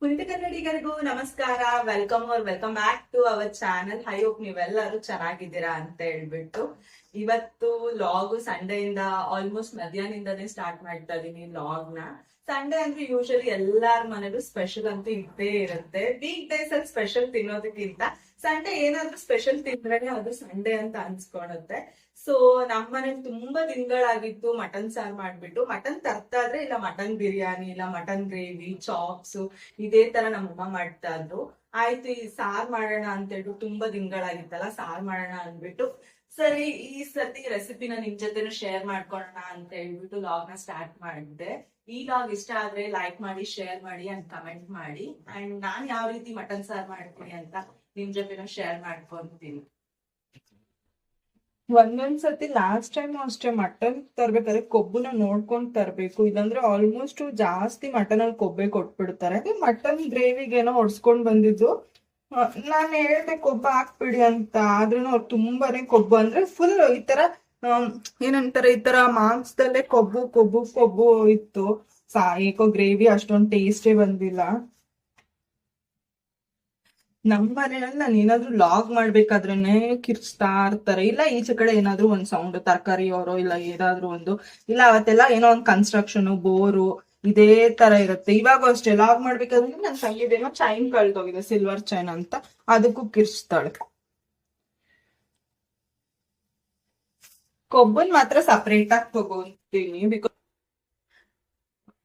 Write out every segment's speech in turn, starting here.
ಪುನೀತ ಕನ್ನಡಿಗರಿಗೂ ನಮಸ್ಕಾರ. Welcome back to our channel. I hope ನೀವೆಲ್ಲರೂ ಚೆನ್ನಾಗಿದ್ದೀರಾ ಅಂತ ಹೇಳ್ಬಿಟ್ಟು ಇವತ್ತು ಲಾಗ್ ಸಂಡೇ ಇಂದ ಆಲ್ಮೋಸ್ಟ್ ಮಧ್ಯಾಹ್ನದಿಂದಾನೇ ಸ್ಟಾರ್ಟ್ ಮಾಡ್ತಾ ಇದೀನಿ ಲಾಗ್ ನ. ಸಂಡೇ ಅಂದ್ರೆ ಯೂಶಲಿ ಎಲ್ಲಾರ ಮನೇಲೂ ಸ್ಪೆಷಲ್ ಅಂತೂ ಇದ್ದೇ ಇರುತ್ತೆ. ವೀಕ್ ಡೇಸ್ ಅಲ್ಲಿ ಸ್ಪೆಷಲ್ ತಿನ್ನೋದಕ್ಕಿಂತ ಸಂಡೇ ಏನಾದ್ರೂ ಸ್ಪೆಷಲ್ ತಿಂದ್ರೆ ಅದು ಸಂಡೇ ಅಂತ ಅನ್ಸ್ಕೊಳುತ್ತೆ. ಸೊ ನಮ್ಮ ಮನೇಲಿ ತುಂಬಾ ದಿನಗಳಾಗಿತ್ತು ಮಟನ್ ಸಾರು ಮಾಡ್ಬಿಟ್ಟು. ಮಟನ್ ತರ್ತಾ ಇದ್ರೆ ಇಲ್ಲ ಮಟನ್ ಬಿರಿಯಾನಿ ಇಲ್ಲ ಮಟನ್ ಗ್ರೇವಿ ಚಾಪ್ಸ್ ಇದೇ ತರ ನಮ್ಮಮ್ಮ ಮಾಡ್ತಾ ಇದ್ರು. ಆಯ್ತು ಈ ಸಾರ್ ಮಾಡೋಣ ಅಂತ ಹೇಳ್ಬಿಟ್ಟು ತುಂಬಾ ದಿನಗಳಾಗಿತ್ತಲ್ಲ ಸಾರ್ ಮಾಡೋಣ ಅಂದ್ಬಿಟ್ಟು ಸರಿ ಈ ಸತಿ ರೆಸಿಪಿನ ನಿಮ್ ಜೊತೆನೂ ಶೇರ್ ಮಾಡ್ಕೊಳ್ಳೋಣ ಅಂತ ಹೇಳ್ಬಿಟ್ಟು ಲಾಗ್ ನ ಸ್ಟಾರ್ಟ್ ಮಾಡಿದ್ದೆ. ಈ ಲಾಗ್ ಇಷ್ಟ ಆದ್ರೆ ಲೈಕ್ ಮಾಡಿ, ಶೇರ್ ಮಾಡಿ ಅಂಡ್ ಕಮೆಂಟ್ ಮಾಡಿ. ಅಂಡ್ ನಾನ್ ಯಾವ ರೀತಿ ಮಟನ್ ಸಾರ್ ಮಾಡ್ತೀನಿ ಅಂತ ನಿಮ್ ಜೊತೆನೂ ಶೇರ್ ಮಾಡ್ಕೊಂತೀನಿ. ಒಂದೊಂದ್ಸತಿ ಲಾಸ್ಟ್ ಟೈಮ್ ಅಷ್ಟೇ ಮಟನ್ ತರ್ಬೇಕಾದ್ರೆ ಕೊಬ್ಬುನ ನೋಡ್ಕೊಂಡ್ ತರ್ಬೇಕು, ಇಲ್ಲಾಂದ್ರೆ ಆಲ್ಮೋಸ್ಟ್ ಜಾಸ್ತಿ ಮಟನ್ ಅಲ್ಲಿ ಕೊಬ್ಬೆ ಕೊಟ್ಬಿಡ್ತಾರೆ. ಮಟನ್ ಗ್ರೇವಿಗೆ ಏನೋ ಹೊಡ್ಸ್ಕೊಂಡ್ ಬಂದಿದ್ದು, ನಾನ್ ಹೇಳ್ದೆ ಕೊಬ್ಬು ಹಾಕ್ಬಿಡಿ ಅಂತ, ಆದ್ರೂ ಅವ್ರು ತುಂಬಾನೇ ಕೊಬ್ಬು ಅಂದ್ರೆ ಫುಲ್ ಈ ತರ ಏನಂತಾರೆ ಈ ತರ ಮಾಂಸದಲ್ಲೇ ಕೊಬ್ಬು ಕೊಬ್ಬು ಕೊಬ್ಬು ಇತ್ತು. ಏಕೋ ಗ್ರೇವಿ ಅಷ್ಟೊಂದ್ ಟೇಸ್ಟೇ ಬಂದಿಲ್ಲ. ನಮ್ ಮನೇಲಿ ನಾನು ಏನಾದ್ರು ಲಾಗ್ ಮಾಡ್ಬೇಕಾದ್ರೇನೆ ಕಿರ್ಚ್ತಾ ಇರ್ತಾರೆ. ಇಲ್ಲ ಈಚೆ ಕಡೆ ಏನಾದ್ರು ಒಂದ್ ಸೌಂಡ್ ತರಕಾರಿ ಅವರೋ ಇಲ್ಲ ಏನಾದ್ರು ಒಂದು, ಇಲ್ಲ ಅವತ್ತೆಲ್ಲ ಏನೋ ಒಂದ್ ಕನ್ಸ್ಟ್ರಕ್ಷನ್ ಬೋರು ಇದೇ ತರ ಇರುತ್ತೆ. ಇವಾಗ ಅಷ್ಟೇ ಲಾಗ್ ಮಾಡ್ಬೇಕಾದ್ರೆ ನನ್ ತಂಗಿದೇನೋ ಚೈನ್ ಕಳ್ದೋಗಿದೆ, ಸಿಲ್ವರ್ ಚೈನ್ ಅಂತ, ಅದಕ್ಕೂ ಕಿರ್ಚ್ತಾಳೆ. ಕೊಬ್ಬನ್ ಮಾತ್ರ ಸಪರೇಟ್ ಆಗಿ ತಗೋತೀನಿ. ಬಿಕಾಸ್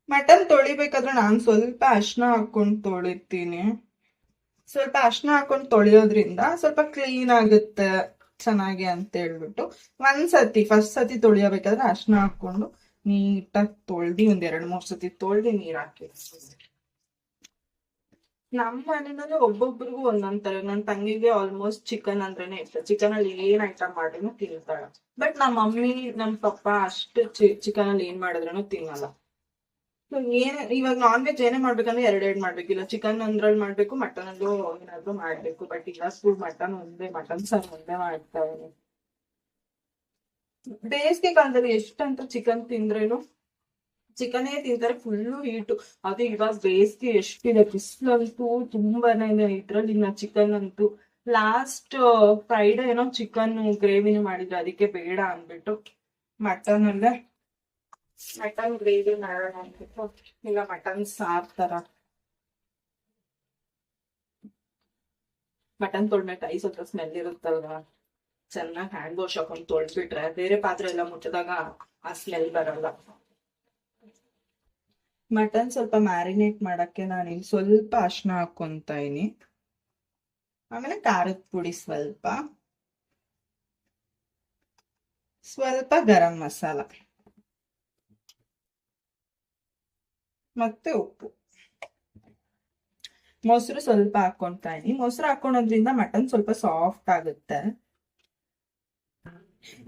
ಮಟನ್ ತೊಳಿಬೇಕಾದ್ರೆ ನಾನ್ ಸ್ವಲ್ಪ ಅರ್ಶಿನ ಹಾಕೊಂಡ್ ತೊಳಿತೀನಿ. ಸ್ವಲ್ಪ ಅರ್ಶಿನ ಹಾಕೊಂಡು ತೊಳೆಯೋದ್ರಿಂದ ಸ್ವಲ್ಪ ಕ್ಲೀನ್ ಆಗುತ್ತೆ ಚೆನ್ನಾಗಿ ಅಂತ ಹೇಳ್ಬಿಟ್ಟು ಫಸ್ಟ್ ಸತಿ ತೊಳಿಯಬೇಕಾದ್ರೆ ಅರ್ಶಿನ ಹಾಕೊಂಡು ನೀಟಾಗಿ ತೊಳ್ದಿ ಒಂದ್ 2-3 ಸತಿ ತೊಳ್ದಿ ನೀರ್ ಹಾಕಿ. ನಮ್ಮ ಮನೆಯಲ್ಲಿ ಒಬ್ಬೊಬ್ರಿಗೂ ಒಂದೊಂದ್ ತರ. ನನ್ ತಂಗಿಗೆ ಆಲ್ಮೋಸ್ಟ್ ಚಿಕನ್ ಅಂದ್ರೇನೆ ಇಷ್ಟ. ಚಿಕನ್ ಅಲ್ಲಿ ಏನ್ ಐಟಮ್ ಮಾಡಿದ್ರು ತಿಂತಾಳ. ಬಟ್ ನಮ್ಮ ಮಮ್ಮಿ ನಮ್ ಪಪ್ಪ ಅಷ್ಟು ಚಿಕನ್ ಅಲ್ಲಿ ಏನ್ ಮಾಡಿದ್ರು ತಿನ್ನಲ್ಲ. ಇವಾಗ ನಾನ್ ವೆಜ್ ಏನೇ ಮಾಡ್ಬೇಕಂದ್ರೆ ಎರಡೆರಡು ಮಾಡ್ಬೇಕಿಲ್ಲ, ಚಿಕನ್ ಅಂದ್ರಲ್ಲಿ ಮಾಡ್ಬೇಕು, ಮಟನ್ ಅಲ್ಲೂ ಏನಾದ್ರು ಮಾಡ್ಬೇಕು. ಬಟ್ ಈಗ ಸ್ಕೂಲ್ ಮಟನ್ ಸಾರ್ ಒಂದೇ ಮಾಡ್ತಾ ಇದೀನಿ. ಬೇಸಿಗೆ ಕಾಲದಲ್ಲಿ ಎಷ್ಟಂತ ಚಿಕನ್ ತಿಂದ್ರೇನು ಚಿಕನೇ ತಿಂತಾರೆ, ಫುಲ್ಲು ಹೀಟು. ಅದು ಇವಾಗ ಬೇಸಿಗೆ ಎಷ್ಟಿದೆ, ಬಿಸಿಲಂತೂ ತುಂಬಾನೇ ಇದೆ. ಇದ್ರಲ್ಲಿ ಇನ್ನ ಚಿಕನ್ ಅಂತೂ ಲಾಸ್ಟ್ ಫ್ರೈಡೆ ಏನೋ ಚಿಕನ್ ಗ್ರೇವಿನೂ ಮಾಡಿದ್ರು, ಅದಕ್ಕೆ ಬೇಡ ಅಂದ್ಬಿಟ್ಟು ಮಟನ್ ಅಲ್ಲೇ ಮಟನ್ ಗ್ರೇವಿ ಮಾಡೋಣ ಅಂದ್ಬಿಟ್ಟು, ಇಲ್ಲ ಮಟನ್ ಸಾರ್ ತರ. ಮಟನ್ ತೊಳ್ಮೇಲೆ ಕೈ ಸ್ವಲ್ಪ ಸ್ಮೆಲ್ ಇರುತ್ತಲ್ವಾ, ಚೆನ್ನಾಗಿ ಹ್ಯಾಂಡ್ ವಾಶ್ ಹಾಕೊಂಡು ತೊಳ್ಬಿಟ್ರೆ ಬೇರೆ ಪಾತ್ರೆ ಎಲ್ಲ ಮುಟ್ಟಿದಾಗ ಆ ಸ್ಮೆಲ್ ಬರಲ್ಲ. ಮಟನ್ ಸ್ವಲ್ಪ ಮ್ಯಾರಿನೇಟ್ ಮಾಡಕ್ಕೆ ನಾನು ಇಲ್ಲಿ ಸ್ವಲ್ಪ ಅರ್ಶಿನ ಹಾಕೊಂತ ಇದೀನಿ. ಆಮೇಲೆ ಖಾರದ ಪುಡಿ ಸ್ವಲ್ಪ ಗರಂ ಮಸಾಲ ಮತ್ತೆ ಉಪ್ಪು, ಮೊಸರು ಸ್ವಲ್ಪ ಹಾಕೊಂತ ಇದೀನಿ. ಮೊಸರು ಹಾಕೊಳೋದ್ರಿಂದ ಮಟನ್ ಸ್ವಲ್ಪ ಸಾಫ್ಟ್ ಆಗುತ್ತೆ.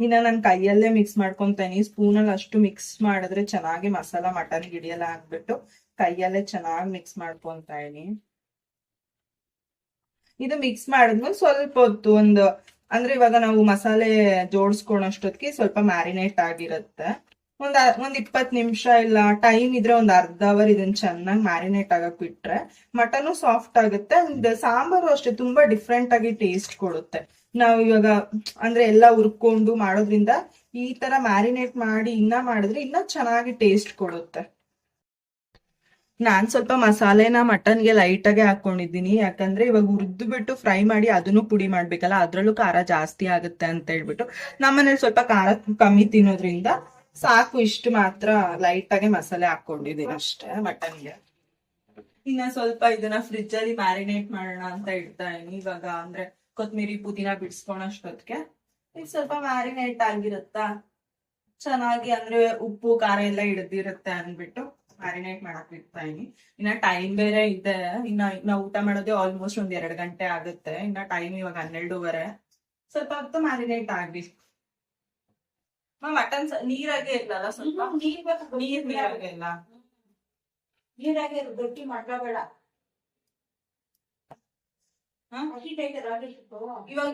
ಇನ್ನ ನಾನು ಕೈಯಲ್ಲೇ ಮಿಕ್ಸ್ ಮಾಡ್ಕೊಂತೀನಿ. ಸ್ಪೂನಲ್ಲಿ ಅಷ್ಟು ಮಿಕ್ಸ್ ಮಾಡಿದ್ರೆ ಚೆನ್ನಾಗಿ ಮಸಾಲ ಮಟನ್ ಹಿಡಿಯಲ್ಲ ಅಂದ್ಬಿಟ್ಟು ಕೈಯಲ್ಲೇ ಚೆನ್ನಾಗಿ ಮಿಕ್ಸ್ ಮಾಡ್ಕೊಂತ ಇದೀನಿ. ಇದು ಮಿಕ್ಸ್ ಮಾಡಿದ್ಮೇಲೆ ಸ್ವಲ್ಪ ಹೊತ್ತು ಅಂದ್ರೆ ಇವಾಗ ನಾವು ಮಸಾಲೆ ಜೋಡಿಸ್ಕೊಳೋಷ್ಟೊತ್ತಿಗೆ ಸ್ವಲ್ಪ ಮ್ಯಾರಿನೇಟ್ ಆಗಿರುತ್ತೆ. ಒಂದ್ 20 ನಿಮಿಷ ಇಲ್ಲ ಟೈಮ್ ಇದ್ರೆ ಒಂದ್ ಅರ್ಧ ಅವರ್ ಇದನ್ನ ಚೆನ್ನಾಗಿ ಮ್ಯಾರಿನೇಟ್ ಆಗಕ್ ಬಿಟ್ರೆ ಮಟನು ಸಾಫ್ಟ್ ಆಗುತ್ತೆ. ಅಂಡ್ ಸಾಂಬಾರು ಅಷ್ಟೇ ತುಂಬಾ ಡಿಫ್ರೆಂಟ್ ಆಗಿ ಟೇಸ್ಟ್ ಕೊಡುತ್ತೆ. ನಾವು ಇವಾಗ ಅಂದ್ರೆ ಎಲ್ಲ ಹುರ್ಕೊಂಡು ಮಾಡೋದ್ರಿಂದ ಈ ತರ ಮ್ಯಾರಿನೇಟ್ ಮಾಡಿ ಮಾಡಿದ್ರೆ ಇನ್ನ ಚೆನ್ನಾಗಿ ಟೇಸ್ಟ್ ಕೊಡುತ್ತೆ. ನಾನ್ ಸ್ವಲ್ಪ ಮಸಾಲೆನ ಮಟನ್ಗೆ ಲೈಟ್ ಆಗಿ ಹಾಕೊಂಡಿದ್ದೀನಿ, ಯಾಕಂದ್ರೆ ಇವಾಗ ಹುರಿದು ಬಿಟ್ಟು ಫ್ರೈ ಮಾಡಿ ಅದನ್ನು ಪುಡಿ ಮಾಡ್ಬೇಕಲ್ಲ, ಅದ್ರಲ್ಲೂ ಖಾರ ಜಾಸ್ತಿ ಆಗುತ್ತೆ ಅಂತ ಹೇಳ್ಬಿಟ್ಟು ನಮ್ಮನೇಲಿ ಸ್ವಲ್ಪ ಖಾರ ಕಮ್ಮಿ ತಿನ್ನೋದ್ರಿಂದ ಸಾಕು ಇಷ್ಟು ಮಾತ್ರ ಲೈಟ್ ಆಗಿ ಮಸಾಲೆ ಹಾಕೊಂಡಿದ್ದೀನಿ ಅಷ್ಟೇ ಮಟನ್ಗೆ. ಇನ್ನ ಸ್ವಲ್ಪ ಇದನ್ನ ಫ್ರಿಜ್ ಅಲ್ಲಿ ಮ್ಯಾರಿನೇಟ್ ಮಾಡೋಣ ಅಂತ ಇಡ್ತಾ ಇದೀನಿ. ಇವಾಗ ಅಂದ್ರೆ ಕೊತ್ಮಿರಿ ಪುದೀನ ಬಿಡ್ಸ್ಕೊಳೋಷ್ಟೊತ್ತಿಗೆ ಇದು ಸ್ವಲ್ಪ ಮ್ಯಾರಿನೇಟ್ ಆಗಿರುತ್ತಾ ಚೆನ್ನಾಗಿ, ಅಂದ್ರೆ ಉಪ್ಪು ಖಾರ ಎಲ್ಲ ಹಿಡ್ದಿರುತ್ತೆ ಅಂದ್ಬಿಟ್ಟು ಮ್ಯಾರಿನೇಟ್ ಮಾಡಕ್ ಇಡ್ತಾ ಇದೀನಿ. ಇನ್ನ ಟೈಮ್ ಬೇರೆ ಇದೆ, ಇನ್ನ ಊಟ ಮಾಡೋದೇ ಆಲ್ಮೋಸ್ಟ್ 1-2 ಗಂಟೆ ಆಗುತ್ತೆ. ಇನ್ನ ಟೈಮ್ ಇವಾಗ 12:30. ಸ್ವಲ್ಪ ಹೊತ್ತು ಮ್ಯಾರಿನೇಟ್ ಆಗ್ಲಿ. ಮಟನ್ ನೀರಾಗೆ ಇರ್ಲಲ್ಲ, ಸ್ವಲ್ಪ ನೀರಾಗೆ ಇಲ್ಲ, ನೀರಾಗೆ ಗಟ್ಟಿ ಮಾಡ್ಕೋಬೇಡ.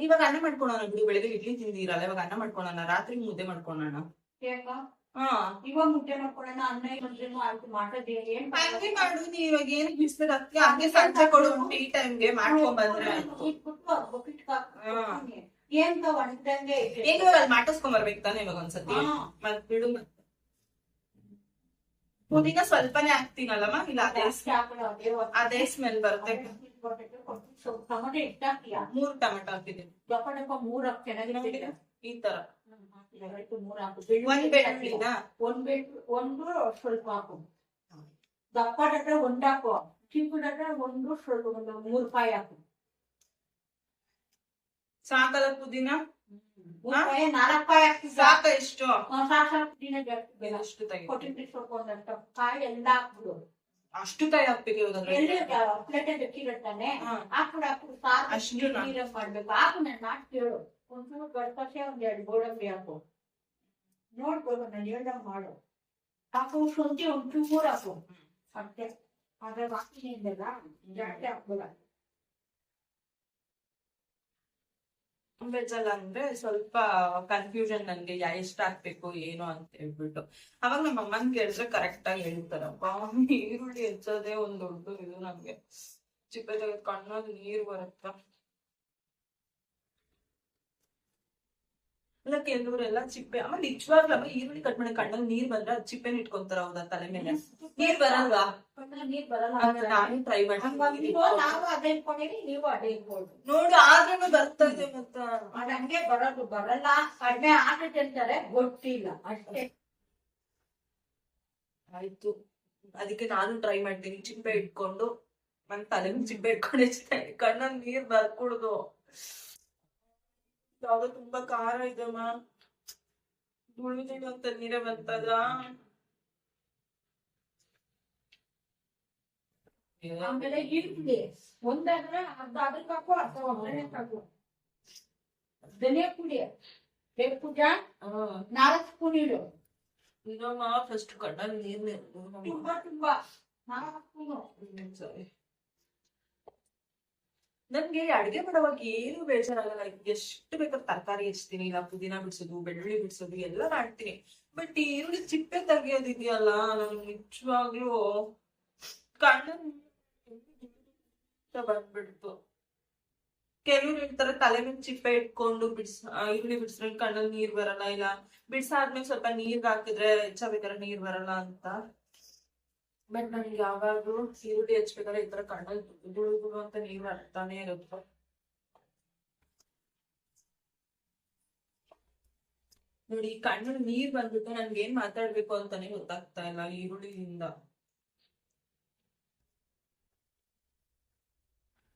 ಇವಾಗ ಅನ್ನ ಮಾಡ್ಕೊಳೋಣ ಬಿಡು. ಬೆಳಿಗ್ಗೆ ಇಡ್ಲಿ ತಿಂದಿರಲ್ಲ, ಇವಾಗ ಅನ್ನ ಮಾಡ್ಕೊಳೋಣ, ರಾತ್ರಿ ಮುದ್ದೆ ಮಾಡ್ಕೊಳೋಣ. ಹಾ ಇವಾಗ ಮುದ್ದೆ ಮಾಡ್ಕೊಳ್ಳೋಣ ಅನ್ನ ಇರೋದ್ರೇನು ಆಯ್ತು ಮಾಡೋದೇ ಏನ್ ಹಂಗೆ ಮಾಡು ನೀ ಇವಾಗ ಏನ್ ಬಿಸಿಲಕ್ಕೆ ಹಂಗೆ ಸಂಜೆ ಕೊಡು ಟೀ ಟೈಮ್ಗೆ ಮಾಡ್ಕೊಂಡ್ ಬಂದ್ರೆ ಆಯ್ತು. ಇಟ್ಬಿಟ್ಟು ಬಕೆಟ್ ಏನ್ ಒಣಗ್ದಂಗೆ ಐತೆ. ಈಗ ಇವಾಗ ಅಲ್ಲಿ ಮಾಟಸ್ಕೊಂಡ್ ಬರ್ಬೇಕು ತಾನೆ ಇವಾಗ ಒಂದ್ಸತಿ ಹಾ. ಮತ್ ಬಿಡು ಪುದೀನ ಸ್ವಲ್ಪನೇ ಹಾಕ್ತೀನಲ್ಲಮ್ಮ ಇಲ್ಲ ಜಾಸ್ತಿ ಹಾಕ್ಬಿಡು, ಅದೇ ಸ್ಮೆಲ್ ಬರುತ್ತೆ. ಸ್ವಲ್ಪ ಟೊಮೆಟೊ ಇಟ್ಟಾಕ್ತೀಯ 3 ಟೊಮೆಟೊ ಹಾಕಿದ್ದೀನಿ ದಪ್ಪನಪ್ಪ 3 ಹಾಕಿ ಚೆನ್ನಾಗಿರುತ್ತೆ. ಈ ತರ. ಎರಡು 3 ಹಾಕು. ಒಂದ್ ಬೆಳ್ಳುಳ್ಳಿನ ಒಂದು ಸ್ವಲ್ಪ ಹಾಕು. ದಪ್ಪ ಡಟ್ಟ ಒಂದು ಹಾಕು. ಚಿಕ್ಕ ಡಟ್ಟ ಒಂದು ಸ್ವಲ್ಪ ಒಂದು 3 ರೂಪಾಯಿ ಹಾಕು. ಸಾಕಲ್ಲ ಪುದೀನ 3 ರೂಪಾಯಿ 4 ರೂಪಾಯಿ ಹಾಕಿ ಸಾಕ ಎಷ್ಟು ಸಾಕು ಪುದೀನ ಜಾಸ್ತಿ ಬೇಡ. ಅಷ್ಟು ತೆಗಿ ಕೊತ್ತಂಬರಿ ಸ್ವಲ್ಪ ಒಂದಷ್ಟು ಕಾಯಿ ಎಲ್ಲ ಹಾಕ್ಬಿಡು. ಅಷ್ಟು ಕಾಯಿ ಹಾಕ್ಬೇಕು ಇವಾಗ ಎಲ್ಲಿ ಪ್ಲೇಟ್ ದಕ್ಕಿರುತ್ತಾನೆ ಹಾಕ್ಬಿಡು ಹಾಕ್ಬಿಡು ಸಾರು ಅಷ್ಟುನಾ? ನೀರಾಗ ಮಾಡ್ಬೇಕು. ಹಾಕು ನಾನು ಮಾತು ಕೇಳು. ಒಂಚೂರು ಗಡ್ಪಸೆ ಒಂದ್ 2 ಗೋಡಂಬಿ ಹಾಕು. ನೋಡ್ಬೋದು ನಾನು ಹೇಳ್ದಂಗ್ ಮಾಡು. ಹಾಕು ಶುಂಠಿ ಒಂಚೂರು ಹಾಕು ಅಷ್ಟೇ. ಅದ್ರಾಗ ಹಾಕ್ತೀನಿ ಅಂದಲ್ಲ ಜಾಸ್ತಿ ಹಾಕ್ಬೇಡ. ವೆಜ್ ಅಲ್ಲ ಅಂದ್ರೆ ಸ್ವಲ್ಪ ಕನ್ಫ್ಯೂಷನ್ ನನ್ಗೆ ಎಷ್ಟ್ ಹಾಕ್ಬೇಕು ಏನು ಅಂತ ಹೇಳ್ಬಿಟ್ಟು ಅವಾಗ ನಮ್ಮ ಅಮ್ಮನ್ ಕೇಳಿದ್ರೆ ಕರೆಕ್ಟ್ ಆಗಿ ಹೇಳ್ತಾರಪ್ಪ. ಈರುಳ್ಳಿ ಹೆಚ್ಚೋದೇ ಒಂದ್ ದೊಡ್ಡ ಇದು ನಮ್ಗೆ. ಚಿಕ್ಕ ತೆಗೆದ್ ಕಣ್ಣಲ್ಲಿ ನೀರ್ ಬರುತ್ತ. ಇಲ್ಲ ಕೆಲವ್ರೆಲ್ಲ ಚಿಪ್ಪೆ ಅಮ್ಮ ನಿಜವಾಗ್ಲಮ್ಮ ಈರುಳ್ಳಿ ಕಟ್ ಮಾಡಿ ಕಣ್ಣಲ್ಲಿ ನೀರ್ ಬಂದ್ರೆ ಅದ್ ಚಿಪ್ಪೆನ ಇಟ್ಕೊಂತಾರ ಹೌದಾ ತಲೆ ಮೇಲೆ? ನೀರ್ ಬರಲ್ವಾ? ನೀರ್ ಬರಲ್ಲ. ನಾನು ಟ್ರೈ ಮಾಡಿ ನಾವು ಅದೇ ಇಟ್ಕೊಂಡಿರಿ ನೀವು ಅದೇ ಇಟ್ಕೊಳ್ರಿ. ನೋಡು ಆದ್ರೂ ಬರ್ತಾ ಇದೆ ಮತ್ತ ಅದ್ ಹಂಗೆ ಬರೋದು ಬರಲ್ಲ. ಕಡಿಮೆ ಆಗುತ್ತೆ ಅಂತಾರೆ ಗೊತ್ತಿಲ್ಲ ಅಷ್ಟೇ. ಆಯ್ತು ಅದಕ್ಕೆ ನಾನು ಟ್ರೈ ಮಾಡ್ತೀನಿ ಚಿಪ್ಪೆ ಇಟ್ಕೊಂಡು ನನ್ ತಲೆ ಚಿಪ್ಪೆ ಇಟ್ಕೊಂಡು ಕಣ್ಣಲ್ಲಿ ನೀರ್ ಬರ್ಕೂಡ್ದು. ಯಾವ್ದೋ ತುಂಬಾ ಖಾರ ಇದಮ್ಮ ದುಳಿದಿಡು ಅಂತ ನೀರೇ ಬರ್ತದ. ಆಮೇಲೆ ಈರುಳ್ಳಿ ಒಂದಾದ್ರೆ ಅರ್ಧ ಅದಕ್ಕೆ ಹಾಕು ಅರ್ಧ ಒಗ್ಗರಣೆ ಹಾಕು. ಧನಿಯಾ ಪುಡಿ ಬೇಕು ಪೂಜಾ 4 ಸ್ಪೂನ್ ಇಡು. ಇನ್ನೊಮ್ಮ ಫಸ್ಟ್ ಕಣ್ಣಲ್ಲಿ ನೀರ್ ತುಂಬಾ ತುಂಬಾ 4 ಸ್ಪೂನು. ಸರಿ ನನ್ಗೆ ಅಡ್ಗೆ ಮಾಡುವಾಗ ಏನು ಬೇಜಾರಾಗಲ್ಲ. ಎಷ್ಟು ಬೇಕಾದ್ರೆ ತರಕಾರಿ ಹೆಚ್ಚತೀನಿ, ಇಲ್ಲ ಪುದೀನ ಬಿಡ್ಸೋದು, ಬೆಳ್ಳುಳ್ಳಿ ಬಿಡ್ಸೋದು ಎಲ್ಲ ಮಾಡ್ತೀನಿ. ಬಟ್ ಈರುಳ್ಳಿ ಚಿಪ್ಪೆ ತೆಗಿಯೋದಿದೆಯಲ್ಲ ನನ್ ನಿಜವಾಗ್ಲೂ ಕಣ್ಣು ಬಂದ್ಬಿಡ್ತು. ಕೆಲವ್ರು ಹೇಳ್ತಾರೆ ತಲೆ ಮೇಲೆ ಚಿಪ್ಪೆ ಇಟ್ಕೊಂಡು ಈರುಳ್ಳಿ ಬಿಡ್ಸ್ರೆ ಕಣ್ಣಲ್ಲಿ ನೀರ್ ಬರಲ್ಲ, ಇಲ್ಲ ಬಿಡ್ಸಾದ್ಮೇಲೆ ಸ್ವಲ್ಪ ನೀರ್ ಹಾಕಿದ್ರೆ ಹೆಚ್ಚಬೇಕಾದ್ರೆ ನೀರ್ ಬರಲ್ಲ ಅಂತ. ಬಟ್ ನನ್ಗೆ ಯಾವಾಗ್ಲೂ ಈರುಳ್ಳಿ ಹಚ್ಬೇಕಾದ್ರೆ ಈ ತರ ಕಣ್ಣಲ್ಲಿ ದುಳು ಅಂತ ನೀರ್ ಬರ್ತಾನೆ ಇರುತ್ತೆ. ನೋಡಿ ಕಣ್ಣಲ್ಲಿ ನೀರ್ ಬಂದ್ಬಿಟ್ಟು ನನ್ಗೆ ಏನ್ ಮಾತಾಡ್ಬೇಕು ಅಂತಾನೆ ಗೊತ್ತಾಗ್ತಾ ಇಲ್ಲ ಈರುಳ್ಳಿಯಿಂದ.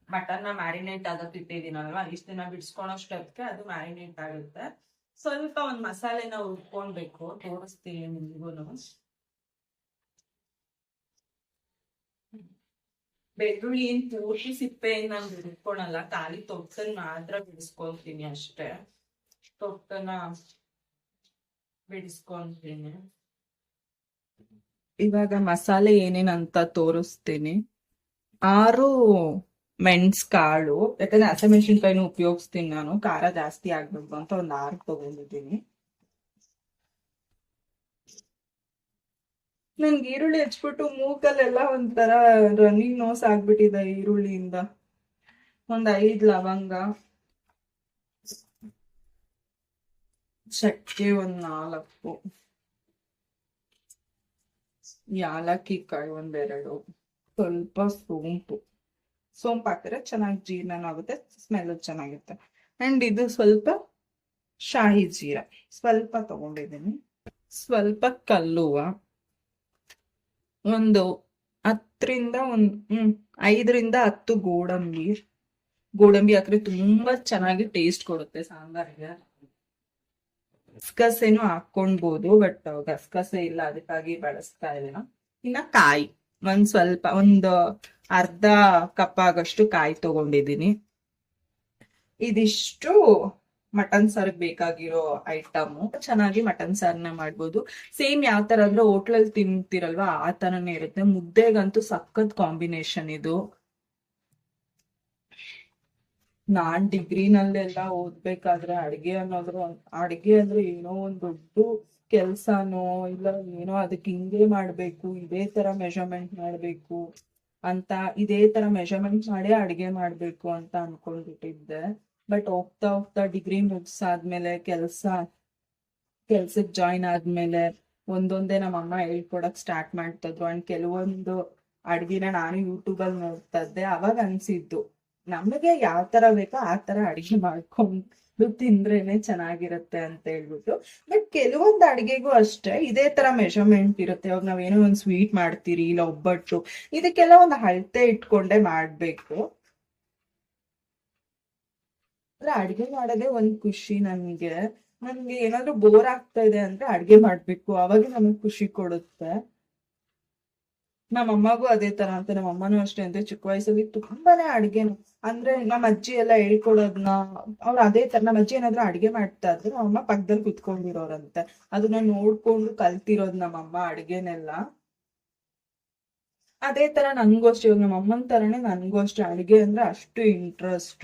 ಮಟನ್ ಮ್ಯಾರಿನೇಟ್ ಆಗಕ್ ಇಟ್ಟಿದ್ದೀನಲ್ವಾ, ಇಷ್ಟ ದಿನ ಬಿಡ್ಸ್ಕೊಳೋಷ್ಟಕ್ಕೆ ಅದು ಮ್ಯಾರಿನೇಟ್ ಆಗುತ್ತೆ. ಸ್ವಲ್ಪ ಒಂದ್ ಮಸಾಲೆನ ಹುರ್ಕೊಳ್ಬೇಕು, ತೋರಿಸ್ತೀನಿ ನಿಮ್ಗೂನು. ಬೆಳ್ಳುಳ್ಳಿ ಏನ್ ಪೂರ್ತಿ ಸಿಪ್ಪೆಯಿಂದ ನಾನು ಬಿಡ್ಕೊಳಲ್ಲ, ಖಾಲಿ ತೊಟ್ಟನ್ ಮಾತ್ರ ಬಿಡಿಸ್ಕೊಳ್ತೀನಿ ಅಷ್ಟೇ. ತೊಟ್ಟನ ಬಿಡಿಸ್ಕೊಂತೀನಿ. ಇವಾಗ ಮಸಾಲೆ ಏನೇನಂತ ತೋರಿಸ್ತೀನಿ. 6 ಮೆಣಸ್ ಕಾಳು, ಯಾಕಂದ್ರೆ ಹಸಿಮೆಣಸಿನ್ಕಾಯಿನೂ ಉಪಯೋಗಿಸ್ತೀನಿ ನಾನು, ಖಾರ ಜಾಸ್ತಿ ಆಗ್ಬೇಕು ಅಂತ ಒಂದ್ 6 ತಗೊಂಡಿದ್ದೀನಿ. ನನ್ಗೆ ಈರುಳ್ಳಿ ಹಚ್ಬಿಟ್ಟು ಮೂಕಲ್ಲೆಲ್ಲ ಒಂಥರ ರನ್ನಿಂಗ್ ನೋಸ್ ಆಗ್ಬಿಟ್ಟಿದೆ ಈರುಳ್ಳಿಯಿಂದ. ಒಂದ್ 5 ಲವಂಗ, ಚಕ್ಕೆ ಒಂದ್ 4, ಯಾಲಕ್ಕಿ ಕಾಯಿ 1, 2, ಸ್ವಲ್ಪ ಸೋಂಪು ಹಾಕಿದ್ರೆ ಚೆನ್ನಾಗಿ ಜೀರ್ಣ ಆಗುತ್ತೆ, ಸ್ಮೆಲ್ ಚೆನ್ನಾಗಿರುತ್ತೆ. ಅಂಡ್ ಇದು ಸ್ವಲ್ಪ ಶಾಹಿ ಜೀರ ಸ್ವಲ್ಪ ತಗೊಂಡಿದ್ದೀನಿ, ಸ್ವಲ್ಪ ಕಲ್ಲುವ, ಒಂದು 5ರಿಂದ 10 ಗೋಡಂಬಿ ಹಾಕಿದ್ರೆ ತುಂಬಾ ಚೆನ್ನಾಗಿ ಟೇಸ್ಟ್ ಕೊಡುತ್ತೆ ಸಾಂಬಾರಿಗೆ. ಗಸಗಸೆನೂ ಹಾಕೊಳ್ಬಹುದು, ಬಟ್ ಗಸಗಸೆ ಇಲ್ಲ ಅದಕ್ಕಾಗಿ ಬಳಸ್ತಾ ಇಲ್ಲ. ಇನ್ನ ಕಾಯಿ ಒಂದು ಅರ್ಧ ಕಪ್ ಆಗಷ್ಟು ಕಾಯಿ ತಗೊಂಡಿದ್ದೀನಿ. ಇದಿಷ್ಟು ಮಟನ್ ಸಾರ್ಗೆ ಬೇಕಾಗಿರೋ ಐಟಮ್. ಚೆನ್ನಾಗಿ ಮಟನ್ ಸಾರ್ನ ಮಾಡ್ಬೋದು. ಸೇಮ್ ಯಾವ ತರ ಅಂದ್ರೆ ಹೋಟ್ಲಲ್ಲಿ ತಿಂತೀರಲ್ವಾ ಆ ತರನೇ ಇರುತ್ತೆ. ಮುದ್ದೆಗಂತೂ ಸಖತ್ ಕಾಂಬಿನೇಷನ್ ಇದು. ನಾನ್ ಡಿಗ್ರಿನಲ್ಲೆಲ್ಲ ಓದ್ಬೇಕಾದ್ರೆ ಅಡ್ಗೆ ಅಂದ್ರೆ ಏನೋ ಒಂದ್ ದೊಡ್ಡ ಕೆಲ್ಸನೋ ಇಲ್ಲ ಏನೋ ಅದಕ್ಕೆ ಹಿಂಗೆ ಮಾಡ್ಬೇಕು, ಇದೇ ತರ ಮೆಷರ್ಮೆಂಟ್ ಮಾಡ್ಬೇಕು ಅಂತ, ಇದೇ ತರ ಮೆಷರ್ಮೆಂಟ್ ಮಾಡಿ ಅಡ್ಗೆ ಮಾಡ್ಬೇಕು ಅಂತ ಅನ್ಕೊಂಡ್ಬಿಟ್ಟಿದ್ದೆ. ಬಟ್ ಹೋಗ್ತಾ ಹೋಗ್ತಾ ಡಿಗ್ರಿ ಮುಗ್ಸಾದ್ಮೇಲೆ ಕೆಲ್ಸಕ್ ಜಾಯಿನ್ ಆದ್ಮೇಲೆ ಒಂದೊಂದೇ ನಮ್ಮಮ್ಮ ಹೇಳ್ಕೊಡಕ್ ಸ್ಟಾರ್ಟ್ ಮಾಡ್ತಿದ್ರು. ಅಂಡ್ ಕೆಲವೊಂದು ಅಡ್ಗೆನ ನಾನು ಯೂಟ್ಯೂಬ್ ಅಲ್ಲಿ ನೋಡ್ತಾ ಇದ್ದೆ. ಅವಾಗ ಅನ್ಸಿದ್ದು ನಮಗೆ ಯಾವ ತರ ಬೇಕೋ ಆ ತರ ಅಡ್ಗೆ ಮಾಡ್ಕೊಂಡು ತಿಂದ್ರೇನೆ ಚೆನ್ನಾಗಿರುತ್ತೆ ಅಂತ ಹೇಳ್ಬಿಟ್ಟು. ಬಟ್ ಕೆಲವೊಂದು ಅಡ್ಗೆಗೂ ಅಷ್ಟೇ ಇದೇ ತರ ಮೆಷರ್ಮೆಂಟ್ ಇರುತ್ತೆ. ಇವಾಗ ನಾವೇನೋ ಒಂದ್ ಸ್ವೀಟ್ ಮಾಡ್ತೀರಿ ಇಲ್ಲ ಒಬ್ಬಟ್ಟು, ಇದಕ್ಕೆಲ್ಲ ಒಂದು ಅಳತೆ ಇಟ್ಕೊಂಡೇ ಮಾಡ್ಬೇಕು. ಅಡ್ಗೆ ಮಾಡೋದೇ ಒಂದ್ ಖುಷಿ ನನ್ಗೆ ಏನಾದ್ರು ಬೋರ್ ಆಗ್ತಾ ಇದೆ ಅಂದ್ರೆ ಅಡ್ಗೆ ಮಾಡ್ಬೇಕು, ಅವಾಗ ನಮಗ್ ಖುಷಿ ಕೊಡುತ್ತೆ. ನಮ್ಮಮ್ಮಗೂ ಅದೇ ತರ ಅಂತ. ನಮ್ಮಮ್ಮನೂ ಅಷ್ಟೇ ಅಂತ ಚಿಕ್ಕ ವಯಸ್ಸಲ್ಲಿ ತುಂಬಾನೇ ಅಡ್ಗೆನು ಅಂದ್ರೆ ನಮ್ಮ ಅಜ್ಜಿ ಎಲ್ಲ ಹೇಳ್ಕೊಡೋದ್ನ ಅವ್ರು ಅದೇ ತರ. ನಮ್ಮ ಅಜ್ಜಿ ಏನಾದ್ರು ಅಡ್ಗೆ ಮಾಡ್ತಾ ಇದ್ರೆ ನಮ್ಮಮ್ಮ ಪಕ್ಕದಲ್ಲಿ ಕುತ್ಕೊಂಡಿರೋರಂತೆ. ಅದನ್ನ ನೋಡ್ಕೊಂಡು ಕಲ್ತಿರೋದ್ ನಮ್ಮಮ್ಮ ಅಡ್ಗೆನೆಲ್ಲ. ಅದೇ ತರ ನನ್ಗೂ ಅಷ್ಟೇ, ಇವಾಗ ನಮ್ಮ ಅಮ್ಮನ ತರನೇ ನನ್ಗೂ ಅಷ್ಟೇ ಅಡ್ಗೆ ಅಂದ್ರೆ ಅಷ್ಟು ಇಂಟ್ರೆಸ್ಟ್.